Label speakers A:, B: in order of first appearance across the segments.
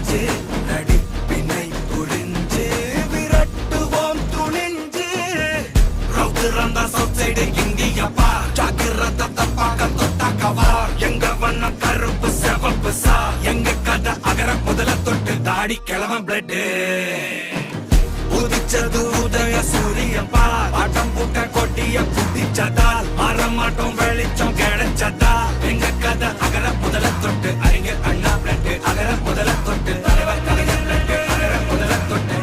A: புரிஞ்சு நடிப்பினை புரிஞ்சு விரட்டுவோம் துணிஞ்சு ரவுத்துறந்தா சவுத் இந்தியப்பா ஜாக்கிரத தப்பாக தொட்டாக்கவா எங்க வண்ண கருப்பு செவப்பு சா எங்க கதை அகர முதல தொட்டு தாடி கிளவன் பிளட்டு உதிச்சது உதய சூரியப்பா ஆட்டம் பூட்ட கொட்டிய புதிச்சதால் மாறமாட்டோம் வெளிச்சம் கிடைச்சதா எங்க கதை அகர முதல தொட்டு அறிஞர் அண்ணா பிளட்டு அகர முதல தொட்டு தலைவர் கலைஞர் பிளட்டு அகர முதல தொட்டு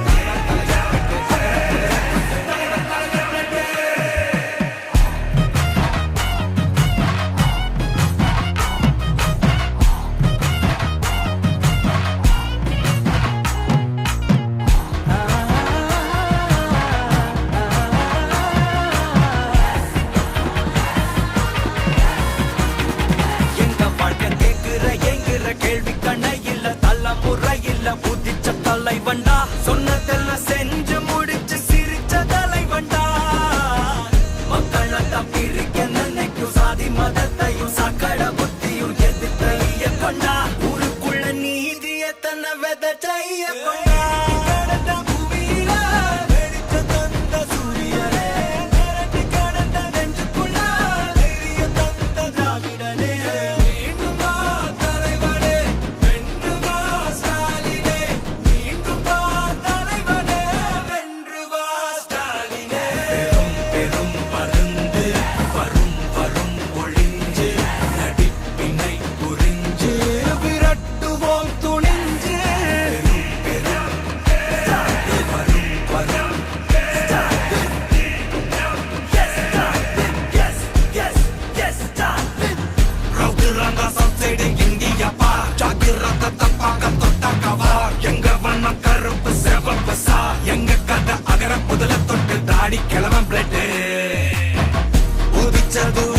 A: புதிச்ச தலைவண்டா சொன்னதெல்லாம் செஞ்சு முடிச்சு சிரிச்ச தலைவண்டா மக்கள் பிரிக்க நினைக்கும் சாதி மதத்தையும் சக்கட புத்தியும் எதிர்த்தைய கொண்டா ஊருக்குள்ள நீதிய தன்னை விதைச்சைய கொண்டா எங்க கதை அகர முதல தொட்டு தாடி கிளவன் பிளட்டு உதிச்சது